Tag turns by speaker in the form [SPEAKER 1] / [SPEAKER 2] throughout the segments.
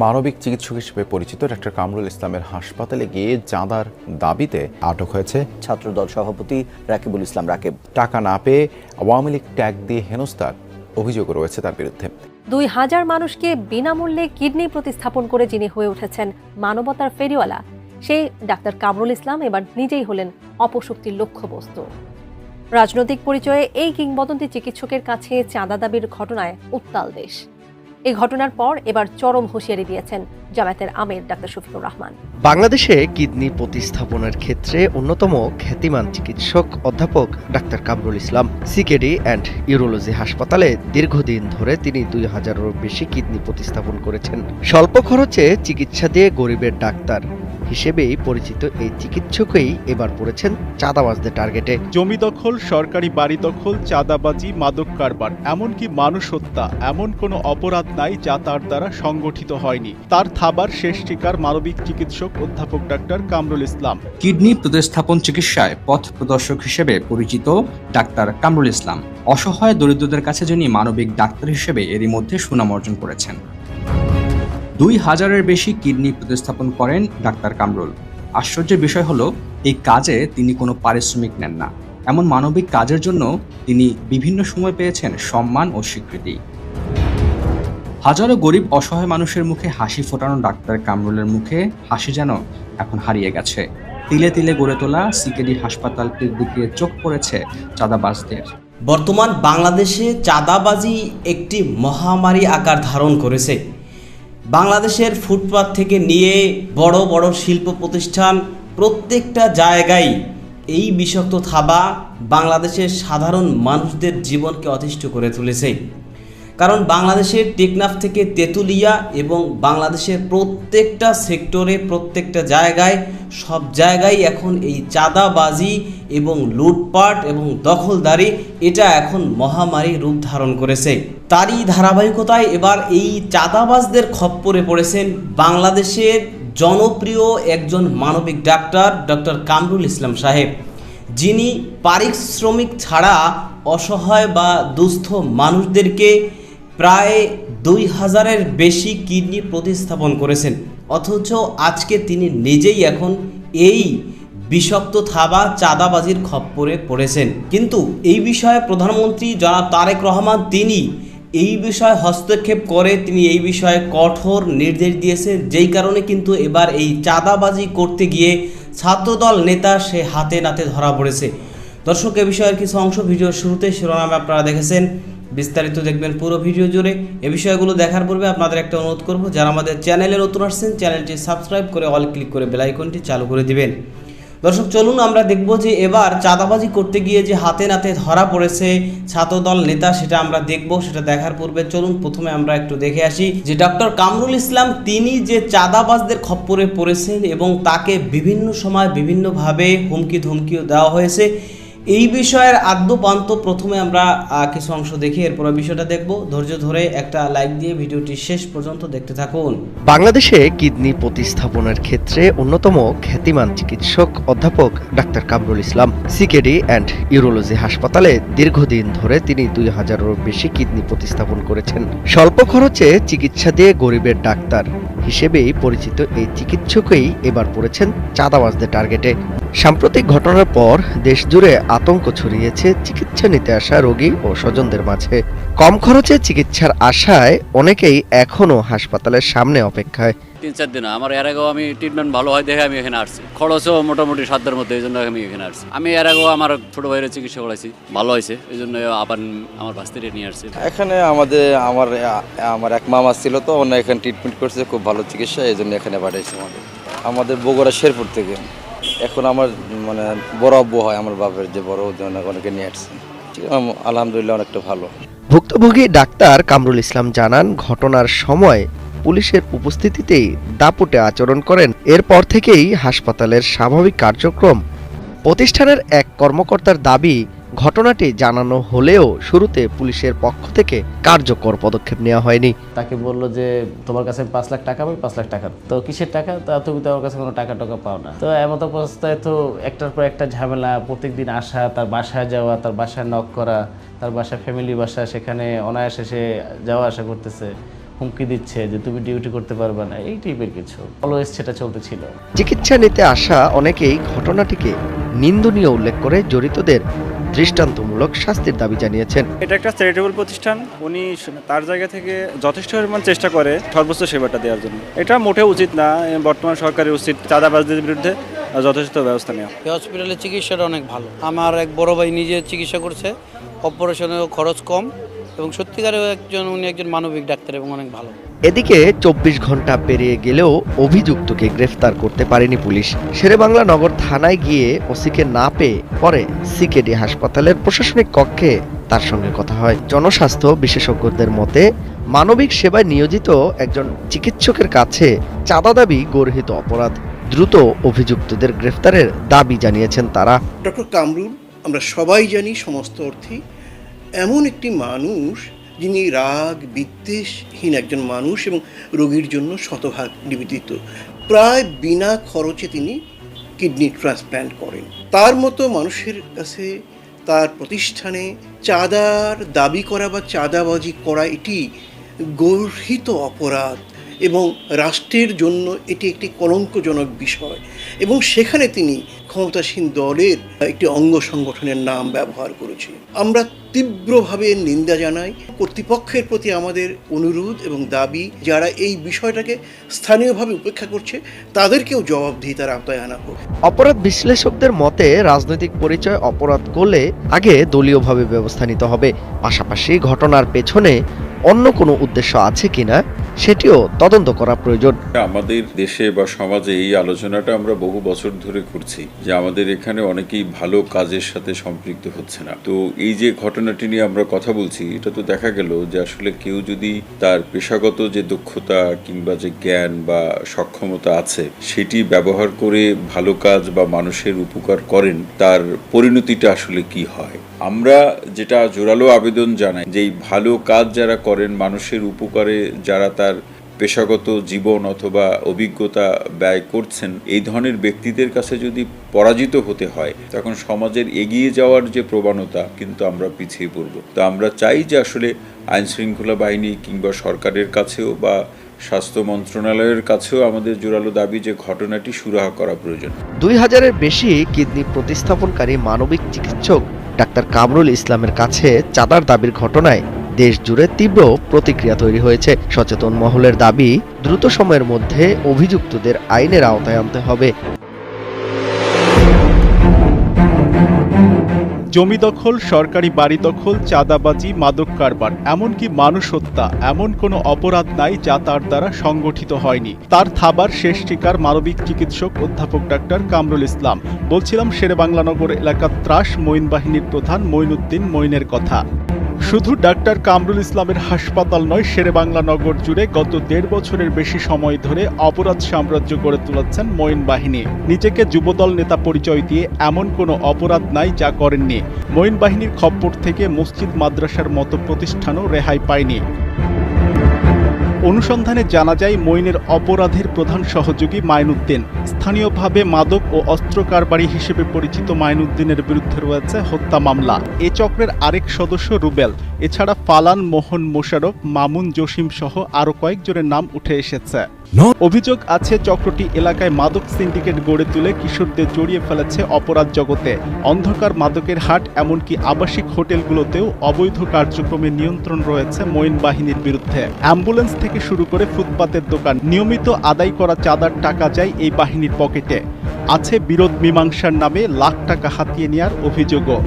[SPEAKER 1] মানবিক চিকিৎসক হিসেবে পরিচিত ডক্টর কামরুল ইসলামের হাসপাতালে গিয়ে চাঁদার দাবিতে আটক হয়েছে
[SPEAKER 2] ছাত্রদল সভাপতি রাকিবুল ইসলাম রাকিব।
[SPEAKER 1] টাকা না পেয়ে আওয়ামী লীগ ট্যাগ দিয়ে হেনস্থার অভিযোগ রয়েছে তার বিরুদ্ধে।
[SPEAKER 3] 2000 মানুষকে বিনামূল্যে কিডনি প্রতিস্থাপন করে যিনি হয়ে উঠেছেন মানবতার ফেরিওয়ালা, সেই ডাক্তার কামরুল ইসলাম এবার নিজেই হলেন অপশক্তির লক্ষ্যবস্তু। রাজনৈতিক পরিচয়ে এই কিংবদন্তি চিকিৎসকের কাছে চাঁদা দাবির ঘটনায় উত্তাল দেশ। এই ঘটনার পর এবার চরম হুঁশিয়ারি দিয়েছেন জামায়াতের আমির ডাক্তার শফিকুর রহমান।
[SPEAKER 4] বাংলাদেশে কিডনি প্রতিস্থাপনের ক্ষেত্রে অন্যতম খ্যাতিমান চিকিৎসক অধ্যাপক doctor Kamrul Islam CKD and urology হাসপাতালে দীর্ঘদিন ধরে তিনি 2000-এরও বেশি কিডনি প্রতিস্থাপন করেছেন। স্বল্প খরচে চিকিৎসা দিয়ে গরিবের ডাক্তার হিসেবেই পরিচিত এই চিকিৎসকই এবার পড়েছেন চাঁদাবাজদের টার্গেটে।
[SPEAKER 5] জমি দখল, সরকারি বাড়ি দখল, চাঁদাবাজি, মাদক কারবার, এমনকি মানুষ হত্যা, এমন কোনো অপরাধ নাই যা তার দ্বারা সংগঠিত হয়নি। তার থাবার শেষ ঠিকার মানবিক চিকিৎসক অধ্যাপক ডাক্তার কামরুল ইসলাম।
[SPEAKER 6] কিডনি প্রতিস্থাপন চিকিৎসায় পথ প্রদর্শক হিসেবে পরিচিত ডাক্তার কামরুল ইসলাম অসহায় দরিদ্রদের কাছে যিনি মানবিক ডাক্তার হিসেবে এরই মধ্যে সুনাম অর্জন করেছেন। 2000-এর বেশি কিডনি প্রতিস্থাপন করেন ডাক্তার কামরুল। আশ্চর্যের বিষয় হলো এই কাজে তিনি কোনো পারিশ্রমিক নেন না। এমন মানবিক কাজের জন্য তিনি বিভিন্ন সময় পেয়েছেন সম্মান ও স্বীকৃতি। হাজারো গরিব অসহায় মানুষের মুখে হাসি ফোটানো ডাক্তার কামরুলের মুখে হাসি যেন এখন হারিয়ে গেছে। তিলে তিলে গড়ে তোলা সিকেডি হাসপাতালটির দিকে চোখ পড়েছে চাঁদাবাজদের।
[SPEAKER 7] বর্তমান বাংলাদেশে চাঁদাবাজি একটি মহামারী আকার ধারণ করেছে। বাংলাদেশের ফুটপাত থেকে নিয়ে বড় বড় শিল্প প্রতিষ্ঠান, প্রত্যেকটা জায়গায় এই বিষাক্ত থাবা বাংলাদেশের সাধারণ মানুষদের জীবনকে অতিষ্ঠ করে তুলেছে। কারণ বাংলাদেশের টেকনাফ থেকে তেঁতুলিয়া এবং বাংলাদেশের প্রত্যেকটা সেক্টরে, প্রত্যেকটা জায়গায়, সব জায়গায় এখন এই চাঁদাবাজি এবং লুটপাট এবং দখলদারি এটা এখন মহামারী রূপ ধারণ করেছে। তারই ধারাবাহিকতায় এবার এই চাঁদাবাজদের খপ্পরে পড়েছেন বাংলাদেশের জনপ্রিয় একজন মানবিক ডাক্তার ডক্টর কামরুল ইসলাম সাহেব, যিনি পারিশ্রমিক ছাড়া অসহায় বা দুস্থ মানুষদেরকে প্রায় 2000-এর বেশি কিডনি প্রতিস্থাপন করেছেন। অথচ আজকে তিনি নিজেই এখন এই বিষাক্ত থাবা চাঁদাবাজির খপ্পরে পড়েছেন। কিন্তু এই বিষয়ে প্রধানমন্ত্রী জনাব তারেক রহমান তিনি এই বিষয়ে হস্তক্ষেপ করে তিনি এই বিষয়ে কঠোর নির্দেশ দিয়েছেন, যেই কারণে কিন্তু এবার এই চাঁদাবাজি করতে গিয়ে ছাত্রদল নেতা সে হাতে নাতে ধরা পড়েছে। দর্শক, এ বিষয়ের কিছু অংশ ভিডিওর শুরুতে শিরোনামে আপনারা দেখেছেন, বিস্তারিত দেখবেন পুরো ভিডিও জুড়ে। এ বিষয়গুলো দেখার পূর্বে আপনাদের একটা অনুরোধ করব, যারা আমাদের চ্যানেলে নতুন আসছেন চ্যানেলটি সাবস্ক্রাইব করে অল ক্লিক করে বেল আইকনটি চালু করে দিবেন। দর্শক, চলুন আমরা দেখব যে এবার চাঁদাবাজি করতে গিয়ে যে হাতে নাতে ধরা পড়েছে ছাত্রদল নেতা, সেটা আমরা দেখব। সেটা দেখার পূর্বে চলুন প্রথমে আমরা একটু দেখে আসি যে ডক্টর কামরুল ইসলাম তিনি যে চাঁদাবাজদের খপ্পরে পড়েছেন এবং তাকে বিভিন্ন সময় বিভিন্নভাবে হুমকি ধমকিও দেওয়া হয়েছে। এই বিষয়ের আদ্যপান্ত প্রথমে আমরা কিছু অংশ দেখি, এরপর বিষয়টা দেখব। ধৈর্য ধরে একটা লাইক দিয়ে ভিডিওটি শেষ পর্যন্ত দেখতে থাকুন।
[SPEAKER 4] বাংলাদেশে কিডনি প্রতিস্থাপনের ক্ষেত্রে অন্যতম খ্যাতিমান চিকিৎসক অধ্যাপক doctor Kamrul Islam CKD and urology হাসপাতালে দীর্ঘদিন ধরে তিনি 2000-এরও বেশি কিডনি প্রতিস্থাপন করেছেন। স্বল্প খরচে চিকিৎসা দিয়ে গরিবের ডাক্তার হিসেবেই পরিচিত এই চিকিৎসকই এবার পড়েছেন চাঁদাবাজদের টার্গেটে। সাম্প্রতিক ঘটনার পর দেশজুড়ে আতঙ্ক ছড়িয়েছে চিকিৎসা নিতে আসা রোগী ও স্বজনদের মাঝে। কম খরচে চিকিৎসার আশায় অনেকেই এখনো হাসপাতালের সামনে অপেক্ষায়।
[SPEAKER 8] 3-4 দিন আমার এর আগেও আমি ট্রিটমেন্ট ভালো হয় দেখে আমি এখানে আসছি। খরচও মোটামুটি সাধ্যের মধ্যে, এই জন্য আমি এখানে আসছি। আমি এর আগেও আমার ছোট ভাইয়ের চিকিৎসা করাইছি, ভালো হয়েছে, এই জন্য আবার আমার ভাস্তিরে নিয়ে আসছি।
[SPEAKER 9] এখানে আমার এক মামা ছিল, তো অন্য এখানে ট্রিটমেন্ট করছে, খুব ভালো চিকিৎসা, এই জন্য এখানে পাঠাইছে আমাদের বগুড়া শেরপুর থেকে। এখন আমার বড় আব্বু হয় আমার বাপের, যে বড় অনেকে নিয়ে আসছে। আলহামদুলিল্লাহ অনেকটা ভালো।
[SPEAKER 4] ভুক্তভোগী ডাক্তার কামরুল ইসলাম জানান, ঘটনার সময় পুলিশের উপস্থিতিতেই দাপুটে আচরণ করেন। এরপর থেকেই হাসপাতালের স্বাভাবিক কার্যক্রম। প্রতিষ্ঠানের এক কর্মকর্তার দাবি, ঘটনাটি জানানো হলেও শুরুতে পুলিশের পক্ষ থেকে কার্যকর পদক্ষেপ নেওয়া হয়নি।
[SPEAKER 10] তাকে বললো যে তোমার কাছে 5 লাখ টাকা পাই, 5 লাখ টাকা। তো কিসের টাকা? তা তুমি তো আমার কাছে কোনো টাকা পাও না। তো এমত অবস্থায় তো একটার পর একটা ঝামেলা, প্রত্যেকদিন আসা, তার বাসায় যাওয়া, তার বাসায় নক করা, তার বাসা ফ্যামিলি বাসা, সেখানে অনায়াসে সে যাওয়া আসা করতেছে। হুমকি দিচ্ছে যে তুমি ডিউটি করতে পারবে না, এই টাইপের কিছু অলওয়েজ সেটা চলতেছিল।
[SPEAKER 4] চিকিৎসা নিতে আসা অনেকেই ঘটনাটিকে নিন্দনীয় উল্লেখ করে জড়িতদের দৃষ্টান্তমূলক শাস্তির দাবি জানিয়েছেন।
[SPEAKER 11] এটা একটা চ্যারিটেবল প্রতিষ্ঠান, উনি তার জায়গা থেকে যথেষ্ট পরিমাণ চেষ্টা করে সর্বোচ্চ সেবাটা দেওয়ার জন্য। এটা মোটেও উচিত না, বর্তমান সরকারের উচিত চাঁদাবাজদের বিরুদ্ধে যথেষ্ট ব্যবস্থা নেওয়া।
[SPEAKER 12] হসপিটালের চিকিৎসাটা অনেক ভালো। আমার এক বড় ভাই নিজে চিকিৎসা করছে, অপারেশনেও খরচ কম এবং সত্যিকারেও উনি একজন মানবিক ডাক্তার এবং অনেক ভালো।
[SPEAKER 4] এদিকে 24 ঘন্টা পেরিয়ে গেলেও অভিযুক্তকে গ্রেফতার করতে পারেনি পুলিশ। শেরেবাংলা নগর থানায় গিয়ে ওসিকে না পেয়ে পরে সিকেডি হাসপাতালের প্রশাসনিক কক্ষে তার সঙ্গে কথা হয়। জনস্বাস্থ্য বিশেষজ্ঞদের মতে মানবিক সেবায় নিয়োজিত একজন চিকিৎসকের কাছে চাঁদা দাবি গর্হিত অপরাধ। দ্রুত অভিযুক্তদের গ্রেফতারের দাবি জানিয়েছেন তারা।
[SPEAKER 13] ডক্টর কামরুল আমরা সবাই জানি সমস্ত অর্থে এমন একটি মানুষ যিনি রাগ বিদ্বেষহীন একজন মানুষ এবং রোগীর জন্য শতভাগ নিবেদিত। প্রায় বিনা খরচে তিনি কিডনি ট্রান্সপ্ল্যান্ট করেন। তার মতো মানুষের কাছে তার প্রতিষ্ঠানে চাঁদার দাবি করা বা চাঁদাবাজি করা এটি গর্হিত অপরাধ এবং রাষ্ট্রের জন্য এটি একটি কলঙ্কজনক বিষয়। এবং সেখানে তিনি ক্ষমতাসীন দলের একটি অঙ্গ সংগঠনের নাম ব্যবহার করেছে। আমরা তীব্রভাবে নিন্দা জানাই। কর্তৃপক্ষের প্রতি আমাদের অনুরোধ এবং দাবি, যারা এই বিষয়টাকে স্থানীয়ভাবে উপেক্ষা করছে তাদেরকেও জবাবদিহিতার আওতায় আনা হোক।
[SPEAKER 4] অপরাধ বিশ্লেষকদের মতে রাজনৈতিক পরিচয় অপরাধ করলে আগে দলীয়ভাবে ব্যবস্থা নিতে হবে। পাশাপাশি ঘটনার পেছনে অন্য কোনো উদ্দেশ্য আছে কিনা সেটিও তদন্ত করা প্রয়োজন।
[SPEAKER 14] আমাদের দেশে বা সমাজে এই আলোচনাটা আমরা বহু বছর ধরে করছি যে আমাদের এখানে অনেকেই ভালো কাজের সাথে সম্পৃক্ত হচ্ছে না। তো এই যে ঘটনাটি নিয়ে আমরা কথা বলছি, এটা তো দেখা গেল যে আসলে কেউ যদি তার পেশাগত যে দক্ষতা কিংবা যে জ্ঞান বা সক্ষমতা আছে সেটি ব্যবহার করে ভালো কাজ বা মানুষের উপকার করেন, তার পরিণতিটা আসলে কি হয়। আমরা যেটা জোরালো আবেদন জানাই যে এই ভালো কাজ যারা করেন, মানুষের উপকারে যারা তার পেশাগত জীবন অথবা অভিজ্ঞতা ব্যয় করছেন, এই ধরনের ব্যক্তিদের কাছে যদি পরাজিত হতে হয় তখন সমাজের এগিয়ে যাওয়ার যে প্রবণতা কিন্তু আমরা পিছিয়ে পড়ব। তো আমরা চাই যে আসলে আইন শৃঙ্খলা বাহিনী কিংবা সরকারের কাছেও বা স্বাস্থ্য মন্ত্রণালয়ের কাছেও আমাদের জোরালো দাবি যে ঘটনাটি সুরাহা করা প্রয়োজন। 2000-এর
[SPEAKER 4] বেশি কিডনি প্রতিস্থাপনকারী মানবিক চিকিৎসক ডাক্তার কামরুল ইসলামের কাছে চাঁদার দাবির ঘটনায় দেশ জুড়ে তীব্র প্রতিক্রিয়া তৈরি হয়েছে। সচেতন মহলের দাবি দ্রুত সময়ের মধ্যে অভিযুক্তদের আইনের আওতায় আনতে হবে।
[SPEAKER 5] জমি দখল, সরকারি বাড়ি দখল, চাঁদাবাজি, মাদক কারবার, এমনকি মানুষ হত্যা, এমন কোনো অপরাধ নাই যা তার দ্বারা সংগঠিত হয়নি। তার থাবার শেষ শিকার মানবিক চিকিৎসক অধ্যাপক ডাক্তার কামরুল ইসলাম। বলছিলাম শেরেবাংলা নগর এলাকার ত্রাস মঈন বাহিনীর প্রধান মঈনুদ্দিন মঈনের কথা। শুধু ডাক্তার কামরুল ইসলামের হাসপাতাল নয়, শেরেবাংলা নগর জুড়ে গত 1.5 বছরের বেশি সময় ধরে অপরাধ সাম্রাজ্য গড়ে তুলেছেন মঈন বাহিনী। নিজেকে যুবদল নেতা পরিচয় দিয়ে এমন কোনো অপরাধ নাই যা করেননি। মঈন বাহিনীর খপ্পর থেকে মসজিদ মাদ্রাসার মতো প্রতিষ্ঠানও রেহাই পায়নি। অনুসন্ধানে জানা যায় মঈনের অপরাধের প্রধান সহযোগী মাইনুদ্দিন। স্থানীয়ভাবে মাদক ও অস্ত্র কারবারি হিসেবে পরিচিত মাইনুদ্দিনের বিরুদ্ধে রয়েছে হত্যা মামলা। এ চক্রের আরেক সদস্য রুবেল, এছাড়া ফালান, মোহন, মোশারফ, মামুন, জসিম সহ আরও কয়েকজনের নাম উঠে এসেছে। অভিযোগ আছে চক্রটি এলাকায় মাদক সিন্ডিকেট গড়ে তুলে কিশোরদের জড়িয়ে ফেলেছে অপরাধ জগতে। অন্ধকার মাদকের হাট, এমনকি আবাসিক হোটেলগুলোতেও অবৈধ কার্যক্রমে নিয়ন্ত্রণ রয়েছে মঈন বাহিনীর বিরুদ্ধে। অ্যাম্বুলেন্স থেকে শুরু করে ফুটপাতের দোকান, নিয়মিত আদায় করা চাঁদার টাকা যায় এই বাহিনীর পকেটে। আছে বিরোধ মীমাংসার নামে লাখ টাকা হাতিয়ে নেওয়ার অভিযোগও।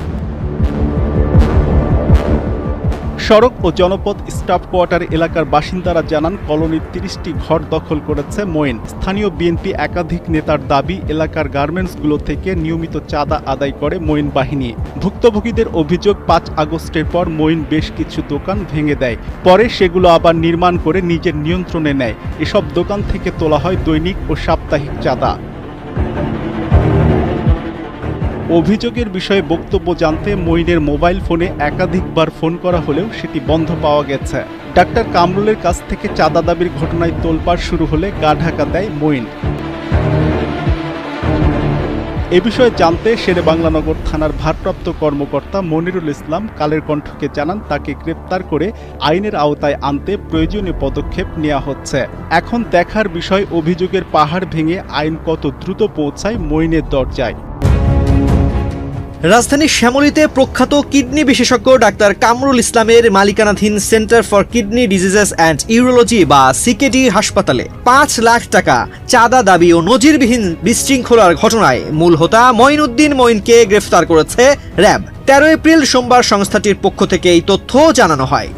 [SPEAKER 5] সড়ক ও জনপদ স্টাফ কোয়ার্টার এলাকার বাসিন্দারা জানান কলোনির 30টি ঘর দখল করেছে মঈন। স্থানীয় বিএনপি একাধিক নেতার দাবি এলাকার গার্মেন্টসগুলো থেকে নিয়মিত চাঁদা আদায় করে মঈন বাহিনী। ভুক্তভোগীদের অভিযোগ 5 আগস্টের পর মঈন বেশ কিছু দোকান ভেঙে দেয়, পরে সেগুলো আবার নির্মাণ করে নিজের নিয়ন্ত্রণে নেয়। এসব দোকান থেকে তোলা হয় দৈনিক ও সাপ্তাহিক চাঁদা। অভিযোগের বিষয়ে বক্তব্য জানতে মঈনের মোবাইল ফোনে একাধিকবার ফোন করা হলেও সেটি বন্ধ পাওয়া গেছে। ডাক্তার কামরুলের কাছ থেকে চাঁদা দাবির ঘটনায় তোলপাড় শুরু হলে গা ঢাকা দেয় মঈন। এ বিষয়ে জানতে শেরেবাংলানগর থানার ভারপ্রাপ্ত কর্মকর্তা মনিরুল ইসলাম কালের কণ্ঠকে জানান, তাকে গ্রেপ্তার করে আইনের আওতায় আনতে প্রয়োজনীয় পদক্ষেপ নেওয়া হচ্ছে। এখন দেখার বিষয় অভিযোগের পাহাড় ভেঙে আইন কত দ্রুত পৌঁছায় মঈনের দরজায়।
[SPEAKER 4] রাজধানীর শ্যামলীতে প্রখ্যাত কিডনি বিশেষজ্ঞ ডাক্তার কামরুল ইসলামের মালিকানাধীন centre for kidney diseases and urology বা সিকেডি হাসপাতালে ৫ লাখ টাকা চাঁদা দাবি ও নজিরবিহীন বিশৃঙ্খলার ঘটনায় মূল হোতা মঈনুদ্দিন মঈনকে গ্রেফতার করেছে র্যাব। ১৩ এপ্রিল সোমবার সংস্থাটির পক্ষ থেকে এই তথ্য জানানো হয়।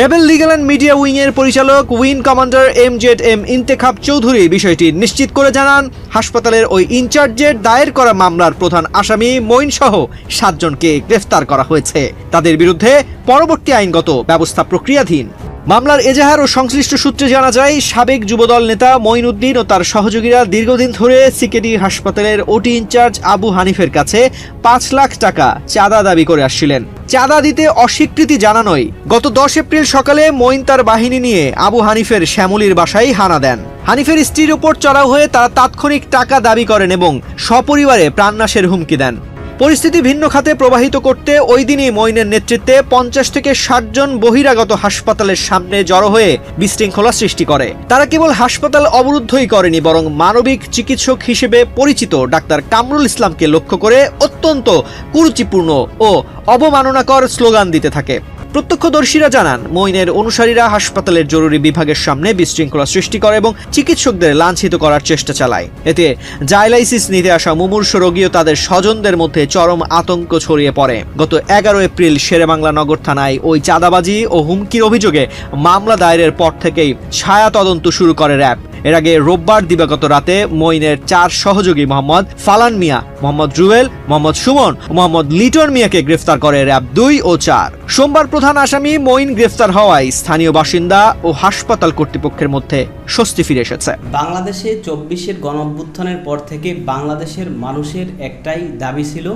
[SPEAKER 4] রেবেল লিগ্যাল অ্যান্ড মিডিয়া উইংয়ের পরিচালক wing commander MZM Intekhab Chowdhury বিষয়টি নিশ্চিত করে জানান, হাসপাতালের ওই ইনচার্জের দায়ের করা মামলার প্রধান আসামি মঈন সহ ৭ জনকে গ্রেফতার করা হয়েছে। তাদের বিরুদ্ধে পরবর্তী আইনগত ব্যবস্থা প্রক্রিয়াধীন। মামলার এজাহার ও সংশ্লিষ্ট সূত্রে জানা যায়, সাবেক যুবদল নেতা মঈনুদ্দিন ও তার সহযোগীরা দীর্ঘদিন ধরে সিকেডি হাসপাতালের ওটি ইনচার্জ আবু হানিফের কাছে ৫ লাখ টাকা চাঁদা দাবি করে আসছিলেন। চাঁদা দিতে অস্বীকৃতি জানানোয় গত ১০ এপ্রিল সকালে মঈন তার বাহিনী নিয়ে আবু হানিফের শ্যামলীর বাসায় হানা দেন। হানিফের স্ত্রীর ওপর চড়াও হয়ে তারা তাৎক্ষণিক টাকা দাবি করেন এবং সপরিবারে প্রাণনাশের হুমকি দেন। পরিস্থিতি ভিন্ন খাতে প্রবাহিত করতে ওই দিনই মঈনের নেতৃত্বে ৫০ থেকে ৬০ জন বহিরাগত হাসপাতালের সামনে জড়ো হয়ে বিশৃঙ্খলা সৃষ্টি করে। তারা কেবল হাসপাতাল অবরুদ্ধই করেনি, বরং মানবিক চিকিৎসক হিসেবে পরিচিত ডাক্তার কামরুল ইসলামকে লক্ষ্য করে অত্যন্ত কুরুচিপূর্ণ ও অবমাননাকর স্লোগান দিতে থাকে। প্রত্যক্ষদর্শীরা জানান, মঈনের অনুসারীরা হাসপাতালের জরুরি বিভাগের সামনে বিশৃঙ্খলা সৃষ্টি করে এবং চিকিৎসকদের লাঞ্ছিত করার চেষ্টা চালায়। এতে ডায়ালাইসিস নিতে আসা মুমূর্ষ রোগী ও তাদের স্বজনদের মধ্যে চরম আতঙ্ক ছড়িয়ে পড়ে। গত ১১ এপ্রিল শেরেবাংলা নগর থানায় ওই চাঁদাবাজি ও হুমকির অভিযোগে মামলা দায়েরের পর থেকেই ছায়া তদন্ত শুরু করে র্যাব। এর আগে রোববার দিবাগত রাতে মঈনের ৪ সহযোগী মোহাম্মদ ফালান মিয়া, মোহাম্মদ রুয়েল, মোহাম্মদ সুমন ও মোহাম্মদ লিটন মিয়াকে গ্রেফতার করে র্যাব ২ ও ৪। সোমবার প্রধান আসামি মঈন গ্রেফতার হওয়ায় স্থানীয় বাসিন্দা ও হাসপাতাল কর্তৃপক্ষের মধ্যে স্বস্তি ফিরে এসেছে।
[SPEAKER 7] বাংলাদেশে ২৪-এর গণঅভ্যুত্থানের পর থেকে বাংলাদেশের মানুষের একটাই দাবি ছিল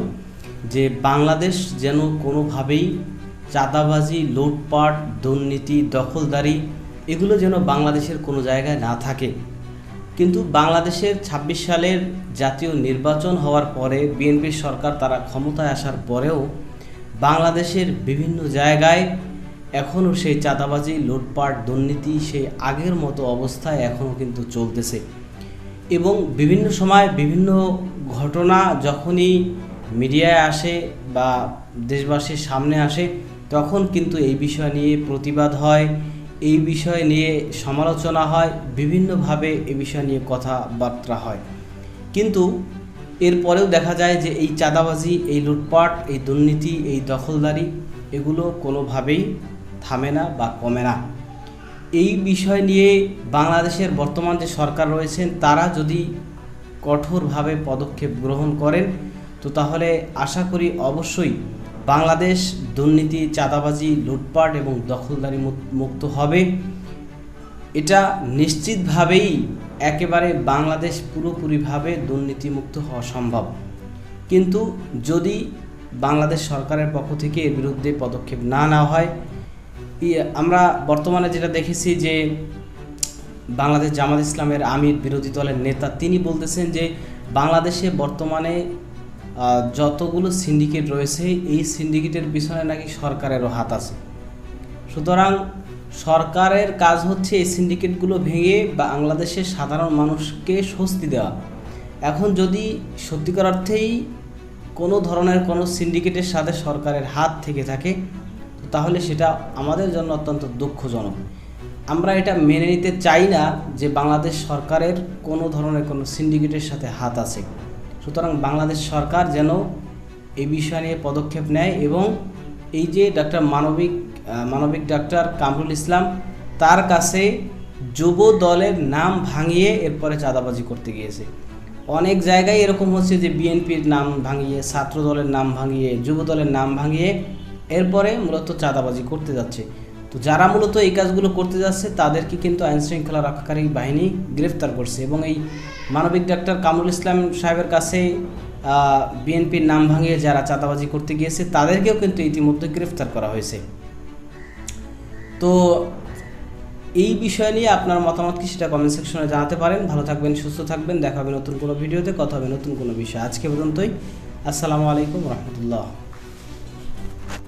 [SPEAKER 7] যে বাংলাদেশ যেন কোনোভাবেই চাঁদাবাজি, লুটপাট, দুর্নীতি, দখলদারি এগুলো যেন বাংলাদেশের কোনো জায়গায় না থাকে। কিন্তু বাংলাদেশের ২৬ সালের জাতীয় নির্বাচন হওয়ার পরে বিএনপির সরকার তারা ক্ষমতায় আসার পরেও বাংলাদেশের বিভিন্ন জায়গায় এখনও সেই চাঁদাবাজি, লুটপাট, দুর্নীতি সেই আগের মতো অবস্থায় এখনও কিন্তু চলতেছে। এবং বিভিন্ন সময় বিভিন্ন ঘটনা যখনই মিডিয়ায় আসে বা দেশবাসীর সামনে আসে, তখন কিন্তু এই বিষয় নিয়ে প্রতিবাদ হয়, এই বিষয় নিয়ে সমালোচনা হয়, বিভিন্নভাবে এই বিষয় নিয়ে কথাবার্তা হয়। কিন্তু এরপরেও দেখা যায় যে এই চাঁদাবাজি, এই লুটপাট, এই দুর্নীতি, এই দখলদারি এগুলো কোনোভাবেই থামে না বা কমে না। এই বিষয় নিয়ে বাংলাদেশের বর্তমান যে সরকার রয়েছেন তারা যদি কঠোরভাবে পদক্ষেপ গ্রহণ করেন তো তাহলে আশা করি অবশ্যই বাংলাদেশ দুর্নীতি, চাঁদাবাজি, লুটপাট এবং দখলদারি মুক্ত হবে। এটা নিশ্চিতভাবেই একেবারে বাংলাদেশ পুরোপুরিভাবে দুর্নীতিমুক্ত হওয়া সম্ভব। কিন্তু যদি বাংলাদেশ সরকারের পক্ষ থেকে এর বিরুদ্ধে পদক্ষেপ না নেওয়া হয়, আমরা বর্তমানে যেটা দেখেছি যে বাংলাদেশ জামাত ইসলামের আমির, বিরোধী দলের নেতা, তিনি বলতেছেন যে বাংলাদেশে বর্তমানে যতগুলো সিন্ডিকেট রয়েছে এই সিন্ডিকেটের পিছনে নাকি সরকারেরও হাত আছে। সুতরাং সরকারের কাজ হচ্ছে এই সিন্ডিকেটগুলো ভেঙে বাংলাদেশের সাধারণ মানুষকে স্বস্তি দেওয়া। এখন যদি সত্যিকার অর্থেই কোনো ধরনের কোনো সিন্ডিকেটের সাথে সরকারের হাত থেকে থাকে তাহলে সেটা আমাদের জন্য অত্যন্ত দুঃখজনক। আমরা এটা মেনে নিতে চাই না যে বাংলাদেশ সরকারের কোনো ধরনের কোনো সিন্ডিকেটের সাথে হাত আছে। সুতরাং বাংলাদেশ সরকার যেন এই বিষয় নিয়ে পদক্ষেপ নেয় এবং এই যে মানবিক ডাক্তার কামরুল ইসলাম, তার কাছে যুব দলের নাম ভাঙিয়ে এরপরে চাঁদাবাজি করতে গিয়েছে। অনেক জায়গায় এরকম হচ্ছে যে বিএনপির নাম ভাঙিয়ে, ছাত্র দলের নাম ভাঙিয়ে, যুব দলের নাম ভাঙিয়ে এরপরে মূলত চাঁদাবাজি করতে যাচ্ছে। তো যারা মূলত এই কাজগুলো করতে যাচ্ছে তাদেরকে কিন্তু আইনশৃঙ্খলা রক্ষাকারী বাহিনী গ্রেফতার করছে এবং এই মানবিক ডাক্তার কামরুল ইসলাম সাহেবের কাছে বিএনপির নাম ভাঙিয়ে যারা চাঁদাবাজি করতে গিয়েছে তাদেরকেও কিন্তু ইতিমধ্যে গ্রেফতার করা হয়েছে। তো এই বিষয় নিয়ে আপনার মতামত কি সেটা কমেন্ট সেকশনে জানাতে পারেন। ভালো থাকবেন, সুস্থ থাকবেন, দেখা হবে নতুন কোনো ভিডিওতে, কথা হবে নতুন কোনো বিষয়। আজকে পর্যন্তই। আসসালামু আলাইকুম রহমতুল্লাহ।